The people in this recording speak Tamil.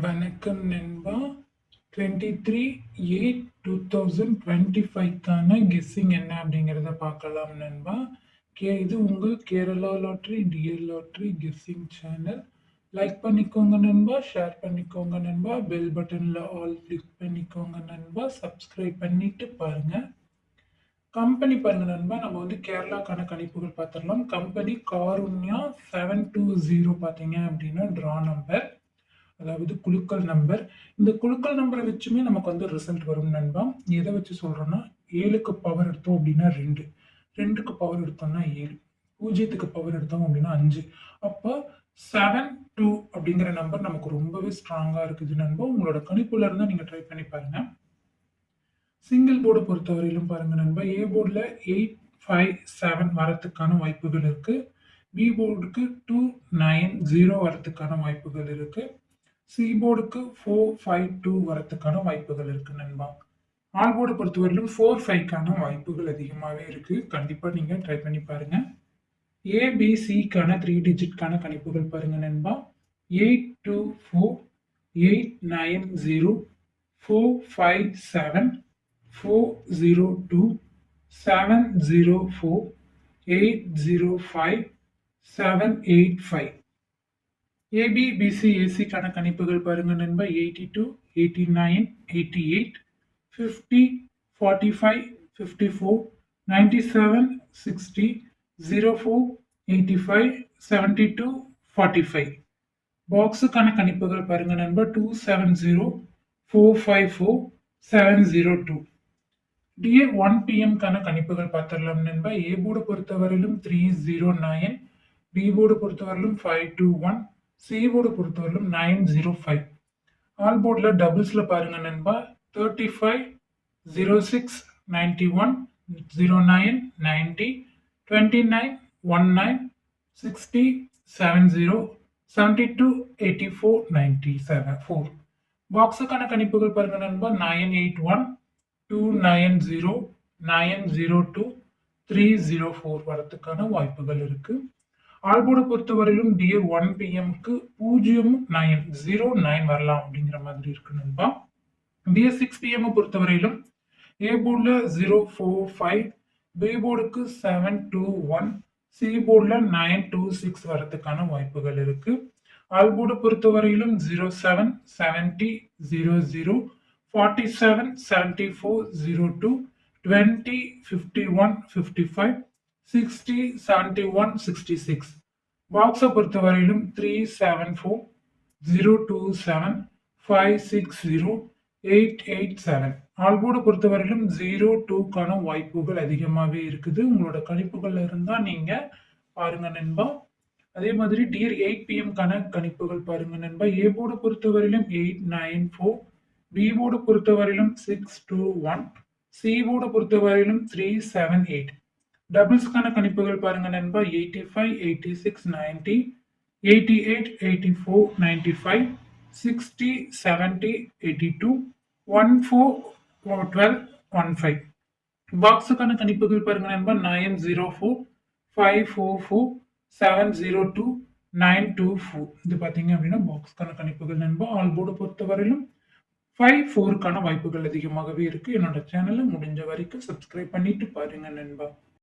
வணக்கம் நண்பா. 23/8/2025க்கான கெஸ்ஸிங் என்ன அப்படிங்கிறத பார்க்கலாம் நண்பா. இது உங்கள் Kerala lottery TL lottery guessing channel. Like பண்ணிக்கோங்க நண்பா, ஷேர் பண்ணிக்கோங்க நண்பா, பெல் பட்டனில் ஆல் கிளிக் பண்ணிக்கோங்க நண்பா, சப்ஸ்கிரைப் பண்ணிட்டு பாருங்க. கம்பெனி பாருங்க நண்பா, நம்ம வந்து கேரளாக்கான கணிப்புகள் பார்த்துடலாம். கம்பெனி காருண்யா 720 பார்த்தீங்க அப்படின்னா ட்ரா நம்பர், அதாவது குலுக்கல் நம்பர். இந்த குலுக்கல் நம்பரை வச்சுமே நமக்கு வந்து ரிசல்ட் வரும் நண்பா. எதை வச்சு சொல்றோம்னா, 7க்கு பவர் எடுத்தோம் அப்படின்னா 2, 2க்கு பவர் எடுத்தோம்னா 7, 0க்கு பவர் எடுத்தோம் அப்படின்னா 5. அப்போ 7-2 அப்படிங்கிற நம்பர் நமக்கு ரொம்பவே ஸ்ட்ராங்கா இருக்குது நண்பா. உங்களோட கணிப்புல இருந்தா நீங்க ட்ரை பண்ணி பாருங்க. சிங்கிள் போர்டு பொறுத்தவரையிலும் பாருங்க நண்பா, ஏ போர்டில் 8-5-7 வரத்துக்கான வாய்ப்புகள் இருக்கு. பி போர்டுக்கு 2-9-0 வரத்துக்கான வாய்ப்புகள் இருக்கு. சி போர்டுக்கு 4-5-2 வரத்துக்கான வாய்ப்புகள் இருக்கு நண்பா. ஆல் போர்டு பொறுத்தவரையிலும் 4-5க்கான வாய்ப்புகள் அதிகமாகவே இருக்கு. கண்டிப்பா நீங்க ட்ரை பண்ணி பாருங்க. ஏபிசிக்கான 3 டிஜிட்கான கணிப்புகள் பாருங்க நண்பா. 824, 890, 457, 402, 704, 805, 785. ஏபிபிசிஏசிக்கான கணிப்புகள் பாருங்க நண்பா. 82, 89, 88, 50, 45, 54, 97, 60, 04, 85, 72, 45. பாக்ஸுக்கான கணிப்புகள் பாருங்க நண்பா. 270, 454, 702. டிஏ 1 PM-க்கான கணிப்புகள் பார்த்துடலாம் நண்பா. ஏ போர்டு பொறுத்தவரையிலும் 309, பி போர்டு பொறுத்தவரையிலும் 521, சி போர்டு பொறுத்தவரையிலும் 905. ஆல் போர்டில் டபுள்ஸ்ல பாருங்க நண்பா. 35, 06, 91, 09, 90, 29, 19, 60, 70, 72, 84, 94. பாக்ஸுக்கான கணிப்புகள் பாருங்க நண்பா. 981, 290, 902, 304 வரத்துக்கான வாய்ப்புகள் இருக்கு. ஆல்போர்டை பொறுத்தவரையிலும் டியர் 1 PM-க்கு 0-9 வரலாம் அப்படிங்கிற மாதிரி இருக்கு நண்பா. டியர் 6 PM பொறுத்தவரையிலும் ஏ போர்டில் 045, பி போர்டுக்கு 721, சி போர்டில் 926 வரத்துக்கான வாய்ப்புகள் இருக்கு. ஆல்போர்டை பொறுத்தவரையிலும் 07, 70, 00, 47, 74, 02, 20, 51, 55, 60, 71, 66. பாக்ஸை பொறுத்தவரையிலும் 374, 027, 560, 887. ஆல்போர்டை பொறுத்தவரையிலும் 02க்கான வாய்ப்புகள் அதிகமாகவே இருக்குது. உங்களோட கணிப்புகள் இருந்தா நீங்க பாருங்க நண்பா. அதே மாதிரி டியர் 8 PM-க்கான கணிப்புகள் பாருங்க நண்பா. ஏ போர்டு பொறுத்தவரையிலும் 894, பி போர்டு பொறுத்தவரையிலும் 621, சி போர்டு பொறுத்தவரையிலும் 378. டபுள்ஸ்க்கான கணிப்புகள் பாருங்க நண்பா. 85, 86, 90, 88, 84, 95, 60, 70, 82, 14, 12, 15. பாக்ஸுக்கான கணிப்புகள் பாருங்க நண்பா. 904, 544, 702, 924. இது பாத்தீங்க அப்படின்னா பாக்ஸ்க்கான கணிப்புகள் நண்பா. ஆல் போர்டு பொறுத்தவரையிலும் 5-4க்கான வாய்ப்புகள் அதிகமாகவே இருக்கு. என்னோட சேனலை முடிஞ்ச வரைக்கும் சப்ஸ்கிரைப் பண்ணிட்டு பாருங்க நண்பா.